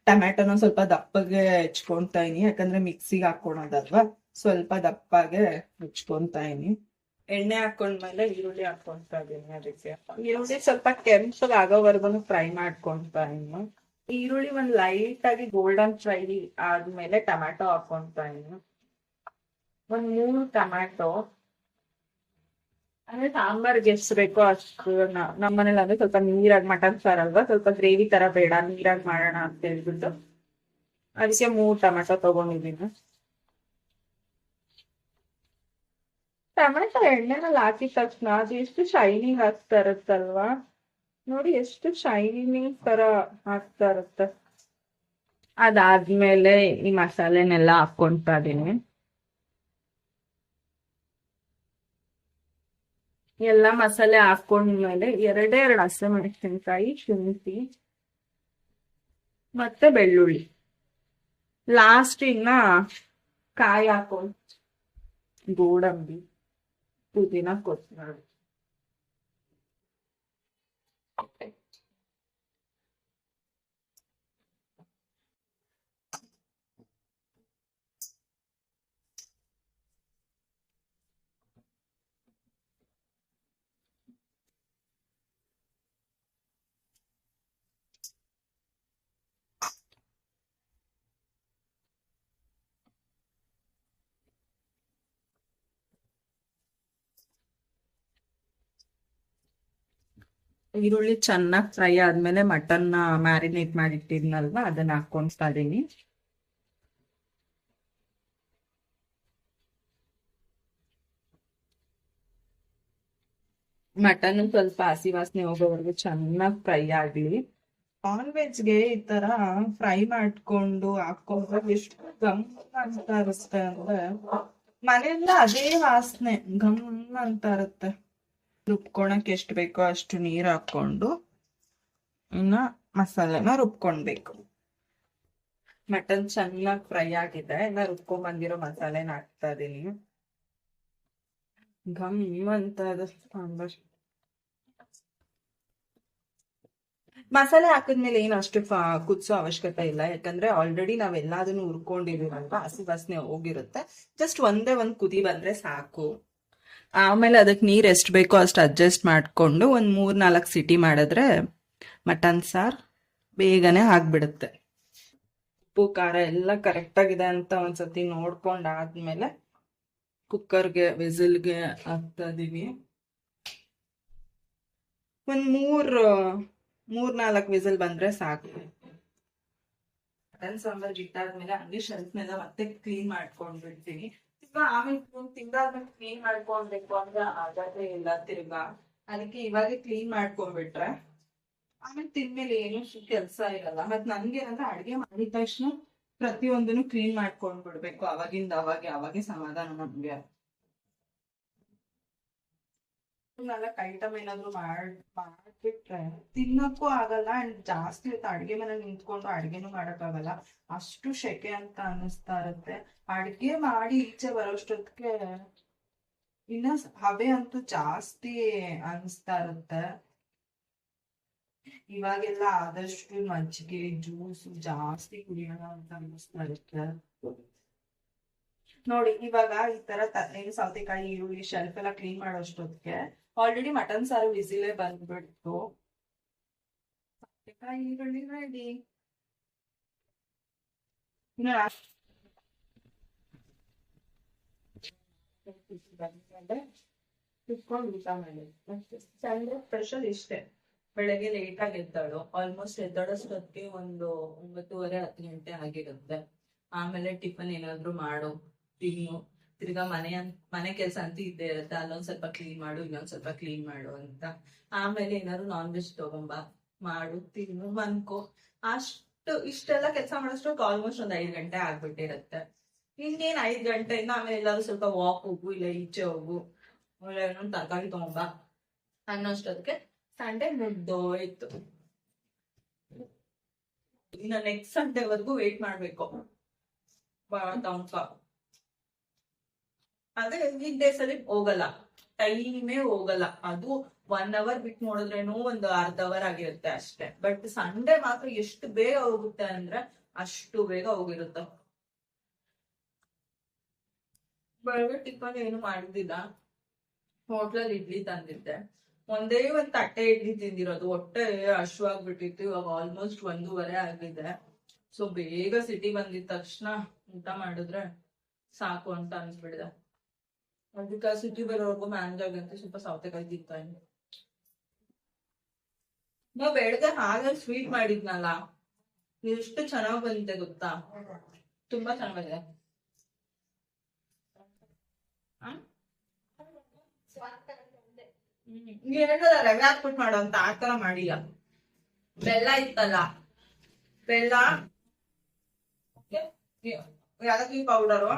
ಟೊಮ್ಯಾಟೊನ ಸ್ವಲ್ಪ ದಪ್ಪಗೆ ಹೆಚ್ಕೊಂತಾ ಇದೀನಿ, ಯಾಕಂದ್ರೆ ಮಿಕ್ಸಿಗೆ ಹಾಕೊಳೋದಲ್ವಾ, ಸ್ವಲ್ಪ ದಪ್ಪಗೆ ಹೆಚ್ಕೊಂತಾ ಇದೀನಿ. ಎಣ್ಣೆ ಹಾಕೊಂಡ್ಮೇಲೆ ಈರುಳ್ಳಿ ಹಾಕೊಂತಾ ಇದೀನಿ. ಅದಕ್ಕೆ ಈರುಳ್ಳಿ ಸ್ವಲ್ಪ ಕೆಂಪಗೆ ಆಗೋವರೆಗೂ ಫ್ರೈ ಮಾಡ್ಕೊಂತಾ ಇದೀನಿ. ಈರುಳ್ಳಿ ಒಂದ್ ಲೈಟ್ ಆಗಿ ಗೋಲ್ಡನ್ ಫ್ರೈ ಆದ್ಮೇಲೆ ಟೊಮ್ಯಾಟೊ ಹಾಕೊಂತಾ ಇದೀನಿ. ಒಂದ್ 3 ಟೊಮ್ಯಾಟೊ. ಅಂದ್ರೆ ಸಾಂಬಾರ್ಗೆ ಎಷ್ಟು ಬೇಕೋ ಅಷ್ಟು. ನಮ್ಮನೇಲಿ ಅಂದ್ರೆ ಸ್ವಲ್ಪ ನೀರಾಗಿ, ಮಟನ್ ಸಾರ್ ಅಲ್ವಾ, ಸ್ವಲ್ಪ ಗ್ರೇವಿ ತರ ಬೇಡ, ನೀರಾಗಿ ಮಾಡೋಣ ಅಂತ ಹೇಳ್ಬಿಟ್ಟು ಅದಕ್ಕೆ 3 ಟೊಮ್ಯಾಟೊ ತಗೊಂಡಿದ್ದೀನಿ. ಟೊಮ್ಯಾಟೊ ಎಣ್ಣೆನಲ್ಲಿ ಹಾಕಿದ ತಕ್ಷಣ ಅದು ಎಷ್ಟು ಶೈನಿಂಗ್ ಆಗ್ತಾ ಇರುತ್ತಲ್ವಾ, ನೋಡಿ ಎಷ್ಟು ಶೈನಿಂಗ್ ತರ ಆಗ್ತಾ ಇರುತ್ತೆ. ಅದಾದ್ಮೇಲೆ ಈ ಮಸಾಲೆನೆಲ್ಲ ಹಾಕೊಂತಾ ಇದೀನಿ. ಎಲ್ಲ ಮಸಾಲೆ ಹಾಕೊಂಡ್ಮೇಲೆ 2 ಹಸಿಮೆಣಸಿನ್ಕಾಯಿ, ಶುಂಠಿ ಮತ್ತೆ ಬೆಳ್ಳುಳ್ಳಿ, ಲಾಸ್ಟ್ ಇನ್ನ ಕಾಯಿ ಹಾಕೊಂಡ್ ಗೋಡಂಬಿ, ಪುದೀನ, ಕೊತ್ತಂಬರಿ. ಈರುಳ್ಳಿ ಚೆನ್ನಾಗಿ ಫ್ರೈ ಆದ್ಮೇಲೆ ಮಟನ್ ಮ್ಯಾರಿನೇಟ್ ಮಾಡಿಟ್ಟಿದ್ನಲ್ವಾ ಅದನ್ನ ಹಾಕೊಂತಾ ಇದೀನಿ. ಮಟನ್ ಸ್ವಲ್ಪ ಹಸಿ ವಾಸನೆ ಹೋಗೋವರೆಗೂ ಚೆನ್ನಾಗಿ ಫ್ರೈ ಆಗ್ಲಿ. ನಾನ್ ವೆಜ್ಗೆ ಈ ತರ ಫ್ರೈ ಮಾಡ್ಕೊಂಡು ಹಾಕೊಂಡ್ರೆ ಎಷ್ಟು ಗಮ್ ಅಂತ ಇರುತ್ತೆ ಅಂದ್ರೆ, ಮನೆಯಿಂದ ಅದೇ ವಾಸನೆ ಗಮ್ ಅಂತ ಇರುತ್ತೆ. ರುಬ್ಕೊಳಕ್ ಎಷ್ಟು ಬೇಕೋ ಅಷ್ಟು ನೀರ್ ಹಾಕೊಂಡು ಇನ್ನ ಮಸಾಲೆನ ರುಬ್ಕೊಳ್ಬೇಕು. ಮಟನ್ ಚೆನ್ನಾಗಿ ಫ್ರೈ ಆಗಿದೆ, ಇನ್ನ ರುಬ್ಕೊಂಡ್ ಬಂದಿರೋ ಮಸಾಲೆನ ಹಾಕ್ತಾ ಇದೀನಿ. ಘಮ್ ಅಂತ ಸಾಂಬಾರ್. ಮಸಾಲೆ ಹಾಕಿದ್ಮೇಲೆ ಏನು ಅಷ್ಟು ಕುದಿಸೋ ಅವಶ್ಯಕತೆ ಇಲ್ಲ, ಯಾಕಂದ್ರೆ ಆಲ್ರೆಡಿ ನಾವೆಲ್ಲದನ್ನು ಹುರ್ಕೊಂಡಿದೀವಲ್ವಾ, ಹಸಿ ವಾಸನೆ ಹೋಗಿರುತ್ತೆ. ಜಸ್ಟ್ ಒಂದ್ ಕುದಿ ಬಂದ್ರೆ ಸಾಕು. ಆಮೇಲೆ ಅದಕ್ಕೆ ನೀರ್ ಎಷ್ಟು ಬೇಕೋ ಅಷ್ಟು ಅಡ್ಜಸ್ಟ್ ಮಾಡ್ಕೊಂಡು ಒಂದ್ 3-4 ಸಿಟಿ ಮಾಡಿದ್ರೆ ಮಟನ್ ಸಾರ್ ಬೇಗನೆ ಆಗ್ಬಿಡುತ್ತೆ. ಉಪ್ಪು ಖಾರ ಎಲ್ಲ ಕರೆಕ್ಟ್ ಆಗಿದೆ ಅಂತ ಒಂದ್ಸತಿ ನೋಡ್ಕೊಂಡಾದ್ಮೇಲೆ ಕುಕ್ಕರ್ಗೆ ವಿಸಿಲ್ಗೆ ಹಾಕ್ತಾ ಇದೀವಿ. ಒಂದ್ 3-4 ವಿಸಿಲ್ ಬಂದ್ರೆ ಸಾಕು. ಮಟನ್ ಸಾಂಬಾರ್ ಇಟ್ಟಾದ್ಮೇಲೆ ಹಂಗೆ ಶೆಲ್ಫ್ನೆಲ್ಲ ಮತ್ತೆ ಕ್ಲೀನ್ ಮಾಡ್ಕೊಂಡ್ಬಿಡ್ತೀನಿ. ಆಮೇಲೆ ತಿಂದಾದ್ಮೇಲೆ ಕ್ಲೀನ್ ಮಾಡ್ಕೊಳ್ಬೇಕು ಅಂದ್ರೆ ಆಗದೇ ಇಲ್ಲ ತಿರ್ಗಾ. ಅದಕ್ಕೆ ಇವಾಗ ಕ್ಲೀನ್ ಮಾಡ್ಕೊಂಡ್ಬಿಟ್ರೆ ಆಮೇಲೆ ತಿಂದ್ಮೇಲೆ ಏನು ಕೆಲ್ಸ ಇರಲ್ಲ. ಮತ್ ನನ್ಗೇನಂದ್ರೆ ಅಡ್ಗೆ ಮಾಡಿದ ತಕ್ಷಣ ಪ್ರತಿಯೊಂದನ್ನು ಕ್ಲೀನ್ ಮಾಡ್ಕೊಂಡ್ ಬಿಡ್ಬೇಕು, ಅವಾಗಿಂದ ಅವಾಗೆ ಸಮಾಧಾನ ನಮ್ಗೆ. 4 ಐಟಮ್ ಏನಾದ್ರು ಮಾಡ್ಬಿಟ್ರೆ ತಿನ್ನಕ್ಕೂ ಆಗಲ್ಲ. ಅಂಡ್ ಜಾಸ್ತಿ ಹೊತ್ತು ಅಡ್ಗೆ ಮನೆ ನಿಂತ್ಕೊಂಡು ಅಡ್ಗೆನೂ ಮಾಡಕ್ಕಾಗಲ್ಲ, ಅಷ್ಟು ಶೆಕೆ ಅಂತ ಅನ್ನಿಸ್ತಾ ಇರುತ್ತೆ. ಅಡ್ಗೆ ಮಾಡಿ ಈಚೆ ಬರೋಷ್ಟೊತ್ತಿಗೆ ಇನ್ನ ಹಬೆ ಅಂತೂ ಜಾಸ್ತಿ ಅನಿಸ್ತಾ ಇರುತ್ತೆ. ಇವಾಗೆಲ್ಲ ಆದಷ್ಟು ಮಜ್ಜಿಗೆ ಜ್ಯೂಸ್ ಜಾಸ್ತಿ ಕುಡಿಯೋಣ ಅಂತ ಅನ್ನಿಸ್ತಾ ಇರುತ್ತೆ. ನೋಡಿ ಇವಾಗ ಈ ತರ ತರಕಾರಿ ಸೌತೆಕಾಯಿ ಈರುಳ್ಳಿ ಶೆಲ್ಫ್ ಎಲ್ಲ ಕ್ಲೀನ್ ಮಾಡೋಷ್ಟೊತ್ತಿಗೆ ಆಲ್ರೆಡಿ ಮಟನ್ ಸಾರು ವಿಸಿಲೇ ಬಂದ್ಬಿಡ್ತು. ಸೌತೆಕಾಯಿ ಈರುಳ್ಳಿ ರೆಡಿ. ಇನ್ನು ಕುತ್ಕೊಂಡು ಊಟ ಮಾಡಿ ಸಂಡೆ ಸ್ಪೆಷಲ್ ಇಷ್ಟೇ. ಬೆಳಗ್ಗೆ ಲೇಟ್ ಆಗಿ ಎದ್ದಾಳು, ಆಲ್ಮೋಸ್ಟ್ ಎದ್ದಾಡೋಷ್ಟೊತ್ತಿಗೆ ಒಂದು 9:30-10 ಗಂಟೆ ಆಗಿರುತ್ತೆ. ಆಮೇಲೆ ಟಿಫನ್ ಏನಾದ್ರು ಮಾಡು, ತಿನ್ನು, ತಿರ್ಗಾ ಮನೆ ಕೆಲಸ ಅಂತೂ ಇದ್ದೇ ಇರುತ್ತೆ. ಅಲ್ಲೊಂದ್ ಸ್ವಲ್ಪ ಕ್ಲೀನ್ ಮಾಡು, ಇನ್ನೊಂದ್ ಸ್ವಲ್ಪ ಕ್ಲೀನ್ ಮಾಡು ಅಂತ. ಆಮೇಲೆ ಏನಾದ್ರು ನಾನ್ ವೆಜ್ ತಗೊಂಬ, ಮಾಡು, ತಿನ್ನು, ಮನ್ಕೋ. ಇಷ್ಟೆಲ್ಲ ಕೆಲಸ ಮಾಡೋಷ್ಟಕ್ಕೆ ಆಲ್ಮೋಸ್ಟ್ ಒಂದ್ 5 ಗಂಟೆ ಆಗ್ಬಿಟ್ಟಿರುತ್ತೆ. ಇನ್ನೇನ್ 5 ಗಂಟೆಯಿಂದ ಆಮೇಲೆ ಎಲ್ಲಾದ್ರೂ ಸ್ವಲ್ಪ ವಾಕ್ ಹೋಗು, ಇಲ್ಲ ಈಚೆ ಹೋಗು, ಆಮೇಲೆ ಇನ್ನೊಂದು ತರಕಾರಿ ತಗೊಂಬ ಅನ್ನೋಷ್ಟೊತ್ತಿಗೆ ಸಂಡೆ ಮುಗ್ದೋಯ್ತು. ಇನ್ನ ನೆಕ್ಸ್ಟ್ ಸಂಡೆವರೆಗೂ ವೇಟ್ ಮಾಡ್ಬೇಕು ತನಕ. ಅದೇ ವೀಕ್ ಡೇಸ್ ಅಲ್ಲಿ ಹೋಗಲ್ಲ, ಟೈಮೇ ಹೋಗಲ್ಲ. ಅದು 1 hour ಬಿಟ್ಟು ನೋಡಿದ್ರೇನು ಒಂದು ಅರ್ಧ ಅವರ್ ಆಗಿರುತ್ತೆ ಅಷ್ಟೇ. ಬಟ್ ಸಂಡೆ ಮಾತ್ರ ಎಷ್ಟು ಬೇಗ ಹೋಗುತ್ತೆ ಅಂದ್ರೆ ಅಷ್ಟು ಬೇಗ ಹೋಗಿರುತ್ತೆ. ಬೆಳಗ್ಗೆ ಟಿಫನ್ ಏನು ಮಾಡಿದ್ದಿಲ್ಲ, ಹೋಟ್ಲಲ್ಲಿ ಇಡ್ಲಿ ತಂದಿದ್ದೆ. ಒಂದೇ ಒಂದ್ ತಟ್ಟೆ ಇಡ್ಲಿ ತಿಂದಿರೋದು, ಹೊಟ್ಟೆ ಹಶ್ವಾಗ್ಬಿಟ್ಟಿತ್ತು. ಇವಾಗ ಆಲ್ಮೋಸ್ಟ್ 1:30 ಆಗಿದೆ. ಸೊ ಬೇಗ ಸಿಟಿ ಬಂದಿದ ತಕ್ಷಣ ಊಟ ಮಾಡಿದ್ರೆ ಸಾಕು ಅಂತ ಅನ್ಸ್ಬಿಡಿದೆ. ಅದಕ್ಕೆ ಸಿಟಿ ಬರೋರ್ಗು ಮ್ಯಾನೇಜ್ ಆಗಂತ ಸ್ವಲ್ಪ ಸೌತೆಕಾಯಿ ತಿಂತಾನೆ. ನಾವು ಬೆಳಗ್ಗೆ ಹಾಗಲ್ಲಿ ಸ್ವೀಟ್ ಮಾಡಿದ್ನಲ್ಲ, ಎಷ್ಟು ಚೆನ್ನಾಗ್ ಬಂದಿದೆ ಗೊತ್ತಾ, ತುಂಬಾ ಚೆನ್ನಾಗಿದೆ. ರವೆ ಹಾಕ್ಬಿಟ್ಟು ಮಾಡೋ ಅಂತ ಆತರ ಮಾಡಿಲ್ಲ. ಬೆಲ್ಲ ಇತ್ತಲ್ಲ, ಬೆಲ್ಲ ಯಾಲಕ್ಕಿ ಪೌಡರು.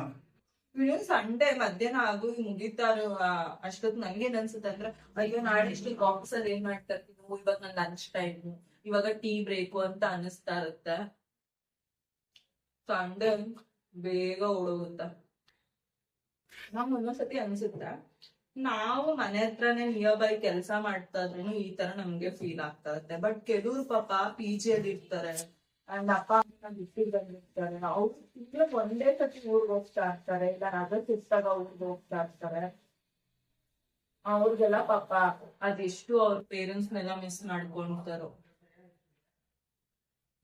ಇನ್ನು ಸಂಡೆ ಮಧ್ಯಾಹ್ನ ಆಗು ಮುಗಿತಾರು ಅಷ್ಟೊತ್ತು ನಂಗೇನ್ ಅನ್ಸುತ್ತೆ ಅಂದ್ರೆ, ಅಯ್ಯೋ ನಾಳೆ ಇಷ್ಟು ಆಫೀಸ್ ಅಲ್ಲಿ ಏನ್ ಮಾಡ್ತಾ ಇರ್ತೀವಿ, ಇವಾಗ ನನ್ ಲಂಚ್ ಟೈಮ್, ಇವಾಗ ಟೀ ಬ್ರೇಕು ಅಂತ ಅನಿಸ್ತಾ ಇರುತ್ತೆ. ಸಂಡೆ ಬೇಗ ಓಡೋಗುತ್ತ. ನಮ್ಗೆ ಒಂದೊಂದ್ಸತಿ ಅನ್ಸುತ್ತೆ, ನಾವು ಮನೆ ಹತ್ರನೇ ನಿಯರ್ ಬೈ ಕೆಲಸ ಮಾಡ್ತಾ ಇದ್ರೇನು ಈ ತರ ನಮ್ಗೆ ಫೀಲ್ ಆಗ್ತಾ ಇರುತ್ತೆ. ಬಟ್ ಕೆಲವ್ರು ಪಾಪ PG ಅಲ್ಲಿ ಇರ್ತಾರೆ, ಅಂಡ್ ಅಪ್ಪ ಅಮ್ಮ ಬಿಟ್ಟು ಬಂದಿರ್ತಾರೆ. ಅವ್ರು ತಿಂಗ್ಳು ಒಂದೇ ಸತಿ ಊರ್ಗ್ ಹೋಗ್ತಾ ಇರ್ತಾರೆ, ಇಲ್ಲ ರಜೆ ಸಿಕ್ತಾಗ ಊರ್ಗ್ ಹೋಗ್ತಾ ಇರ್ತಾರೆ. ಅವ್ರಿಗೆಲ್ಲ ಪಾಪ ಅದೆಷ್ಟು ಅವ್ರ ಪೇರೆಂಟ್ಸ್ನೆಲ್ಲ ಮಿಸ್ ಮಾಡ್ಕೊಂತಾರೋ.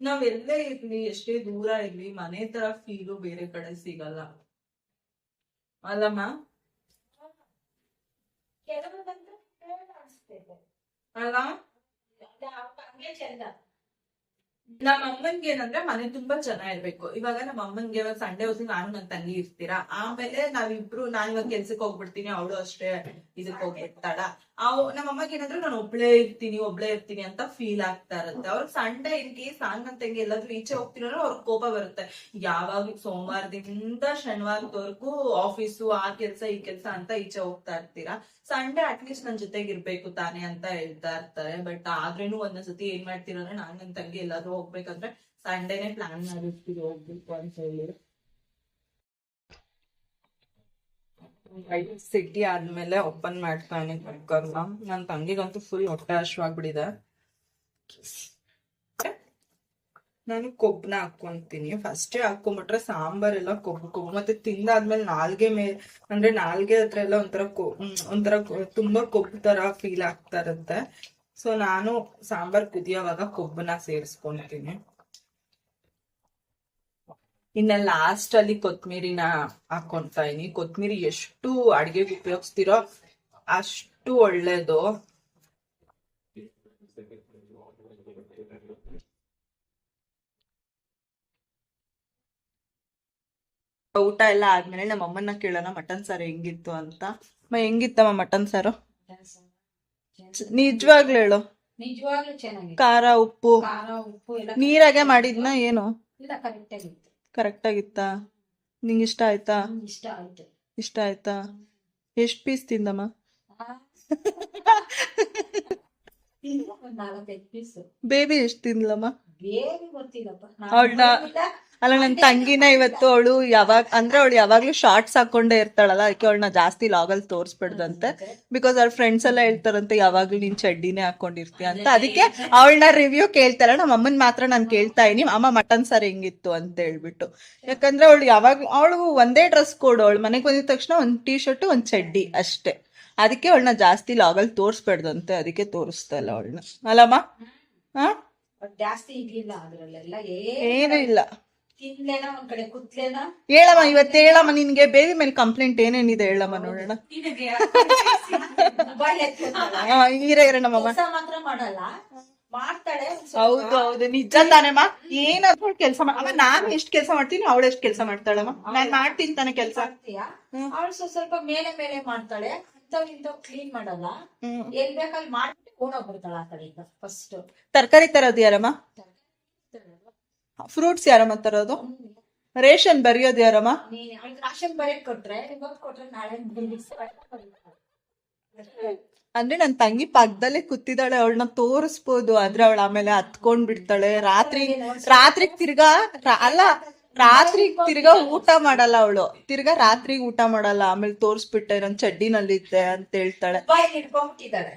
ನಾವ್ ಎಲ್ಲೇ ಇರ್ಲಿ, ಎಷ್ಟೇ ದೂರ ಇರ್ಲಿ, ಮನೆ ತರ ಫೀಲು ಬೇರೆ ಕಡೆ ಸಿಗಲ್ಲ ಅಲ್ಲಮ್ಮ. ಅಲ್ಲ ನಮ್ಮ ಅಮ್ಮನ್ಗೆ ಏನಂದ್ರೆ ಮನೆ ತುಂಬಾ ಜನ ಇರ್ಬೇಕು. ಇವಾಗ ನಮ್ಮ ಅಮ್ಮನ್ಗೆ ಇವಾಗ ಸಂಡೆ ಹೊತ್ತು ನಾನು ನನ್ ತಂಗಿ ಇರ್ತೀರಾ, ಆಮೇಲೆ ನಾವಿಬ್ರು, ನಾನ್ ಇವಾಗ ಕೆಲ್ಸಕ್ಕೆ ಹೋಗ್ಬಿಡ್ತೀನಿ, ಅವಳು ಅಷ್ಟೇ ಇದಕ್ ಹೋಗ್ಬಿಡ್ತಾಳ. ನಮ್ಮ ಅಮ್ಮಗೆ ಏನಂದ್ರೆ ನಾನು ಒಬ್ಳೇ ಇರ್ತೀನಿ ಅಂತ ಫೀಲ್ ಆಗ್ತಾ ಇರುತ್ತೆ. ಅವ್ರಿಗೆ ಸಂಡೆ ಇನ್ ಕೇಸ್ ನಾನ್ ನನ್ ತಂಗಿ ಎಲ್ಲಾದ್ರೂ ಈಚೆ ಹೋಗ್ತೀನೋ ಅವ್ರಿಗೆ ಕೋಪ ಬರುತ್ತೆ. ಯಾವಾಗ ಸೋಮವಾರದಿಂದ ಶನಿವಾರದವರೆಗೂ ಆಫೀಸು, ಆ ಕೆಲ್ಸ ಈ ಕೆಲ್ಸ ಅಂತ ಈಚೆ ಹೋಗ್ತಾ ಇರ್ತೀರಾ, ಸಂಡೆ ಅಟ್ಲೀಸ್ಟ್ ನನ್ ಜೊತೆಗೆ ಇರ್ಬೇಕು ತಾನೆ ಅಂತ ಹೇಳ್ತಾ ಇರ್ತಾರೆ. ಬಟ್ ಆದ್ರೇನು ಒಂದೊಂದ್ಸತಿ ಏನ್ ಮಾಡ್ತೀರ ಅಂದ್ರೆ, ನಾನ್ ನನ್ ತಂಗಿ ಎಲ್ಲಾದ್ರೂ ಹೋಗ್ಬೇಕಂದ್ರೆ ಸಂಡೇನೆ ಪ್ಲಾನ್ ಮಾಡಿರ್ತೀವಿ ಹೋಗ್ಬೇಕು ಅಂತ ಹೇಳಿ. ಸಿಟಿ ಆದ್ಮೇಲೆ ಓಪನ್ ಮಾಡ್ತಾನೆ ಕುಕ್ಕರ್ನ. ನನ್ ತಂಗಿಗಂತೂ ಫುಲ್ ಹೊಟ್ಟೆ ಹಶ್ವಾಗ್ಬಿಟ್ಟಿದೆ. ನಾನು ಕೊಬ್ಬನ ಹಾಕೊಂತೀನಿ. ಫಸ್ಟೇ ಹಾಕೊಂಡ್ಬಿಟ್ರೆ ಸಾಂಬಾರೆಲ್ಲ ಕೊಬ್ಬು ಮತ್ತೆ ತಿಂದಾದ್ಮೇಲೆ ನಾಲ್ಗೆ ಅಂದ್ರೆ ನಾಲ್ಗೆ ಹತ್ರ ಎಲ್ಲ ಒಂಥರ ತುಂಬಾ ಕೊಬ್ಬು ತರ ಫೀಲ್ ಆಗ್ತಾ ಇರುತ್ತೆ. ಸೊ ನಾನು ಸಾಂಬಾರ್ ಕುದಿಯೋವಾಗ ಕೊಬ್ಬನ ಸೇರಿಸ್ಕೊಂತೀನಿ. ಇನ್ನ ಲಾಸ್ಟ್ ಅಲ್ಲಿ ಕೊತ್ಮೀರಿನ ಹಾಕೊಂತಾ ಇದೀನಿ. ಕೊತ್ಮೀರಿ ಎಷ್ಟು ಅಡ್ಗೆಗೆ ಉಪಯೋಗಿಸ್ತಿರೋ ಅಷ್ಟು ಒಳ್ಳೇದು. ಊಟ ಎಲ್ಲ ಆದ್ಮೇಲೆ ನಮ್ಮ ಅಮ್ಮನ ಕೇಳೋಣ ಮಟನ್ ಸಾರು ಹೆಂಗಿತ್ತು ಅಂತ. ಹೆಂಗಿತ್ತಮ್ಮ ಮಟನ್ ಸಾರು? ನಿಜವಾಗ್ಲೂ ಹೇಳು. ನಿಜವಾಗ್ಲೂ ಚೆನ್ನಾಗಿದೆ. ಖಾರ ಉಪ್ಪು ಎಲ್ಲ ನೀರಾಗೆ ಮಾಡಿದ್ನ ಏನು? ಇಲ್ಲ, ಕರೆಕ್ಟ್ ಆಗಿತ್ತು. ಕರೆಕ್ಟ್ ಆಗಿತ್ತಾ? ನಿಂಗೆ ಇಷ್ಟ ಆಯ್ತಾ? ಇಷ್ಟ ಆಯ್ತು. ಇಷ್ಟ ಆಯ್ತಾ? ಎಷ್ಟ್ ಪೀಸ್ ತಿಂದಮ್ಮ? ಒಂದ್ 4-5 ಪೀಸ್. ಬೇಬಿ ಎಷ್ಟ್ ತಿಂದ್ಲಮ್ಮ? ಬೇರೆ ಗೊತ್ತಿಲ್ಲಪ್ಪ. ಅವಳನ್ನ ಅಲ್ಲ ನನ್ ತಂಗಿನ ಇವತ್ತು ಅವಳು ಅವಳು ಯಾವಾಗ್ಲೂ ಶಾರ್ಟ್ಸ್ ಹಾಕೊಂಡೇ ಇರ್ತಾಳಲ್ಲ, ಅದಕ್ಕೆ ಅವಳನ್ನ ಜಾಸ್ತಿ ಲಾಗಲ್ಲಿ ತೋರಿಸ್ಬಿಡ್ದಂತೆ. ಬಿಕಾಸ್ ಅವ್ರ ಫ್ರೆಂಡ್ಸ್ ಎಲ್ಲ ಹೇಳ್ತಾರಂತೆ ಯಾವಾಗ್ಲೂ ನೀನ್ ಚಡ್ಡಿನೇ ಹಾಕೊಂಡಿರ್ತೀಯ ಅಂತ. ಅದಕ್ಕೆ ಅವಳನ್ನ ರಿವ್ಯೂ ಕೇಳ್ತಾರ. ನಮ್ಮ ಅಮ್ಮನ್ ಮಾತ್ರ ನಾನು ಕೇಳ್ತಾ ಇದೀನಿ, ಅಮ್ಮ ಮಟನ್ ಸಾರ್ ಹೆಂಗಿತ್ತು ಅಂತ ಹೇಳ್ಬಿಟ್ಟು. ಯಾಕಂದ್ರೆ ಅವಳು ಒಂದೇ ಡ್ರೆಸ್ ಕೋಡ್, ಅವಳು ಮನೆಗೆ ಬಂದಿದ ತಕ್ಷಣ ಒಂದ್ ಟೀ ಶರ್ಟ್ ಒಂದ್ ಚಡ್ಡಿ ಅಷ್ಟೇ. ಅದಕ್ಕೆ ಅವಳನ್ನ ಜಾಸ್ತಿ ಲಾಗಲ್ಲಿ ತೋರಿಸ್ಬೇಡ್ದಂತೆ, ಅದಕ್ಕೆ ತೋರಿಸ್ತಾ ಇಲ್ಲ ಅವಳನ್ನ. ಅಲ್ಲಮ್ಮ? ಹಾ, ಜಾಸ್ತಿ ಇರ್ಲಿಲ್ಲ ಅದ್ರಲ್ಲೆಲ್ಲ ಏನೂ ಇಲ್ಲ. ತಿನ್ಲೇನ ಒಂದ್ ಕಡೆ ಕುತ್ಲೇನ. ಹೇಳಮ್ಮ, ಇವತ್ತು ಹೇಳಮ್ಮ, ನಿನ್ಗೆ ಬೇಬಿ ಮೇಲೆ ಕಂಪ್ಲೇಂಟ್ ಏನೇನಿದೆ ಹೇಳಮ್ಮ ನೋಡೋಣ. ಇರ ನಮ್ಮಮ್ಮ ಕೆಲಸ ಮಾತ್ರ ಮಾಡಲ್ಲ, ಮಾಡ್ತಾಳೆ. ಹೌದು ಹೌದು, ನಿಜ ತಾನೇಮ್ಮ. ಏನಾದ್ರು ಕೆಲಸ ನಾನು ಎಷ್ಟು ಕೆಲಸ ಮಾಡ್ತೀನಿ, ಅವಳು ಎಷ್ಟು ಕೆಲಸ ಮಾಡ್ತಾಳಮ್ಮ. ನಾನ್ ಮಾಡ್ತೀನಿ ತಾನೆ ಕೆಲಸ. ಅವಳು ಸ್ವಲ್ಪ ಮೇಲೆ ಮೇಲೆ ಮಾಡ್ತಾಳೆ, ಇಂಥವ್ ಕ್ಲೀನ್ ಮಾಡಲ್ಲ. ಎಲ್ ಬೇಕಲ್ಲಿ ಮಾಡ್ಬಿಟ್ಟು ಓಡೋಗ್ಬಿಡ್ತಾಳ ಆ ಕಡೆಯಿಂದ. ಫಸ್ಟ್ ತರಕಾರಿ ತರೋದು ಯಾರಮ್ಮ? ಫ್ರೂಟ್ಸ್ ಯಾರಮ್ಮ ತರೋದು? ರೇಷನ್ ಬರೆಯೋದು ಯಾರಮ್ಮ? ನೀನ್ ಅವಳಿಗೆ ರಾಶನ್ ಬರೆಯಕ್ ಕೊಟ್ರೆ, ಇವತ್ತು ಕೊಟ್ರೆ ನಾಳೆ ಅಂದ್ರೆ ನನ್ ತಂಗಿ ಪಕ್ಕದಲ್ಲೇ ಕೂತಿದ್ದಾಳೆ, ಅವಳನ್ನ ತೋರಿಸ್ಬೋದು. ಆದ್ರೆ ಅವಳು ಆಮೇಲೆ ಹತ್ಕೊಂಡ್ ಬಿಡ್ತಾಳೆ. ರಾತ್ರಿ ತಿರ್ಗಾ ಊಟ ಮಾಡಲ್ಲ ಅವಳು. ರಾತ್ರಿಗೆ ಊಟ ಮಾಡಲ್ಲ. ಆಮೇಲೆ ತೋರಿಸ್ಬಿಟ್ಟೆ ನನ್ ಚಡ್ಡಿನಲ್ಲಿದ್ದೆ ಅಂತ ಹೇಳ್ತಾಳೆ. ಹಿಡ್ಕೊಂಡ್ಬಿಟ್ಟಿದ್ದಾಳೆ.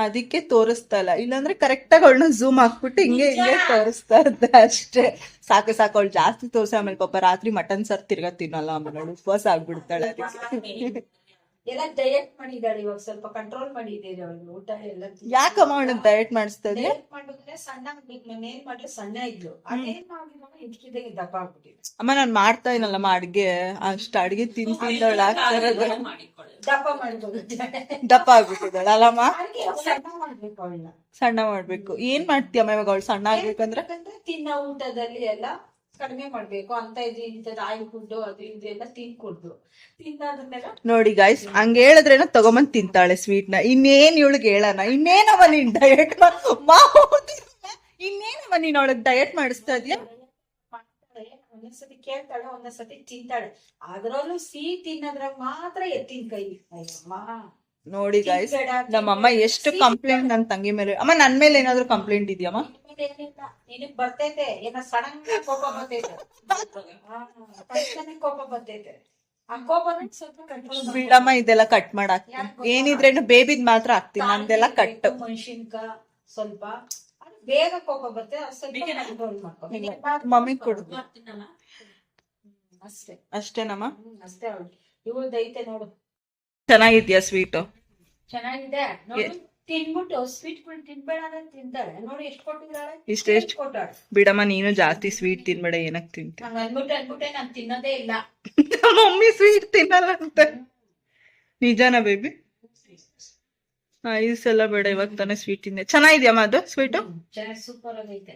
ಅದಕ್ಕೆ ತೋರಿಸ್ತಾ ಇಲ್ಲ. ಇಲ್ಲಾಂದ್ರೆ ಕರೆಕ್ಟ್ ಆಗಿ ಅವಳನ್ನ ಝೂಮ್ ಹಾಕ್ಬಿಟ್ಟು ಹಿಂಗೆ ತೋರಿಸ್ತಾ ಇದ್ದೆ ಅಷ್ಟೇ. ಸಾಕು ಅವಳು ಜಾಸ್ತಿ ತೋರ್ಸಿ ಆಮೇಲೆ ಪಾಪ ರಾತ್ರಿ ಮಟನ್ ಸಾರ್ ತಿರ್ಗಾ ತಿನ್ನಲ್ಲ. ಆಮೇಲೆ ಅವಳು ಉಪವಾಸ ಆಗ್ಬಿಡ್ತಾಳೆ. ಅದಕ್ಕೆ ಎಲ್ಲ ಡಯಟ್ ಮಾಡಿದಾಳೆ. ಇವಾಗ ಸ್ವಲ್ಪ ಕಂಟ್ರೋಲ್ ಮಾಡಿದ್ದೀರಿ ಅವಳು ಊಟ ಎಲ್ಲ. ಯಾಕಮ್ಮ ಅವಳು ಡಯಟ್ ಮಾಡಿಸ್ತಾ ಇದೆಯಾ? ಡಯಟ್ ಮಾಡಿದ್ರೆ ಸಣ್ಣ ಆಗ್ಬೇಕು. ನಾನು ಏನ್ ಮಾಡ್ಲಿ ಸಣ್ಣ ಇದ್ಲು, ಅದೇನ್ ಮಾಡಿದ್ರು ಇದಕ್ಕಿದ್ದಾಗ ದಪ್ಪ ಆಗ್ಬಿಟ್ಟಿದೆ. ಅಮ್ಮ ನಾನ್ ಮಾಡ್ತಾ ಇನಲ್ಲಮ್ಮ ಅಡ್ಗೆ, ಅಷ್ಟು ಅಡ್ಗೆ ತಿಂತಿದ್ದವಳು ದಪ್ಪ ಮಾಡ್ಬೋದು. ದಪ್ಪ ಆಗ್ಬಿಟ್ಟಿದ್ದಾಳೆ ಅಲ್ಲಮ್ಮ. ಸಣ್ಣ ಮಾಡ್ಬೇಕು ಅವಳನ್ನ. ಸಣ್ಣ ಮಾಡ್ಬೇಕು. ಏನ್ ಮಾಡ್ತೀಯಮ್ಮ ಇವಾಗ ಅವಳು ಸಣ್ಣ ಆಗ್ಬೇಕಂದ್ರೆ? ತಿನ್ನೋ ಊಟದಲ್ಲಿ ಎಲ್ಲ ಕಡಿಮೆ ಮಾಡ್ಬೇಕು. ಅಂತ ಇಂಥದ್ದು ಆಯಿಲ್ ಫುಡ್ ಅದು ಇದು ಎಲ್ಲ ತಿಂದಾದ್ಮೇಲೆ ನೋಡಿ ಗಾಯ್ಸ್, ಹಂಗ ಹೇಳಿದ್ರೇನ ತಗೊಂಬಂದ್ ತಿಂತಾಳೆ ಸ್ವೀಟ್ ನ. ಇನ್ನೇನ್ ಇವಳಿಗೆ ಹೇಳೋಣ? ಇನ್ನೇನಮ್ಮ ನೀನ್ ಡಯಟ್ ಇನ್ನೇನಮ್ಮ ನೀನ್ ಅವಳಿಗೆ ಡಯಟ್ ಮಾಡಿಸ್ತಾ ಇದೀಯ? ಒಂದೊಂದ್ಸತಿ ಕೇಳ್ತಾಳೆ, ಒಂದೊಂದ್ಸತಿ ತಿಂತಾಳೆ. ಅದ್ರಲ್ಲೂ ಸಿಹಿ ತಿನ್ನೋದ್ರಾಗ ಮಾತ್ರ ಎತ್ತಿನ ಕೈ. ನೋಡಿ ಗಾಯ್ಸ್, ನಮ್ಮಮ್ಮ ಎಷ್ಟು ಕಂಪ್ಲೇಂಟ್ ನನ್ ತಂಗಿ ಮೇಲೆ. ಅಮ್ಮ ನನ್ ಮೇಲೆ ಏನಾದ್ರು ಕಂಪ್ಲೇಂಟ್ ಇದೆಯಮ್ಮ? ನಿನಗ್ ಬರ್ತೈತೆ ಏನೋ ಸಡನ್ ಕೋಪ ಬರ್ತೈತೆ. ಕೋಪ ಬರ್ತೈತೆ. ಆ ಕೋಪನ ಸ್ವಲ್ಪ ಕಂಟ್ರೋಲ್ ಬಿಡಮ್ಮ, ಇದೆಲ್ಲ ಕಟ್ ಮಾಡಾಕ್ ಏನಿದ್ರೇನು ಬೇಬಿದ್ ಮಾತ್ರ ಹಾಕ್ತೀನಿ. ನಂದೆಲ್ಲ ಕಟ್. ಮೆಣಸಿನ್ಕಾಯಿ ಸ್ವಲ್ಪ ಬೇಗ ಕೋಪ ಬರ್ತದೆ, ಸ್ವಲ್ಪ ಕಂಟ್ರೋಲ್ ಮಾಡ್ಕೊ. ಮಮ್ಮಿ ಕೊಡು ಅಷ್ಟೇ. ಅಷ್ಟೇನಮ್ಮ? ಅಷ್ಟೇ. ಅವಳು ಇವಳ್ದೈತೆ ನೋಡು. ಚೆನ್ನಾಗಿದ್ಯಾ ಸ್ವೀಟು? ಚೆನ್ನಾಗಿದೆ ನೋಡು. ತಿನ್ಬಿಟ್ಟು ಸ್ವೀಟ್ಗಳು ತಿನ್ಬೇಡ ಅಂದ್ರೆ ತಿಂತಾಳೆ. ನೋಡಿ ಎಷ್ಟು ಕೊಟ್ಟಿದ್ದಾಳೆ. ಇಷ್ಟೆಷ್ಟು ಕೊಟ್ಟಾಳೆ. ಬಿಡಮ್ಮ, ನೀನು ಜಾಸ್ತಿ ಸ್ವೀಟ್ ತಿನ್ಬೇಡ. ಏನಕ್ ತಿಂತ? ಅನ್ಬಿಟ್ಟೆ ನಾನ್ ತಿನ್ನೋದೇ ಇಲ್ಲ. ಮಮ್ಮಿ ಸ್ವೀಟ್ ತಿನ್ನಲ್ಲ ಅಂತ. ನಿಜಾನ ಬೇಬಿ? ಈ ಸಲ ಬೇಡ, ಇವಾಗ ತಾನೇ ಸ್ವೀಟ್ ತಿಂದೆ. ಚೆನ್ನಾಗಿದ್ಯಮ್ಮ ಅದು ಸ್ವೀಟು? ಚೆನ್ನಾಗಿ ಸೂಪರ್ ಆಗೈತೆ.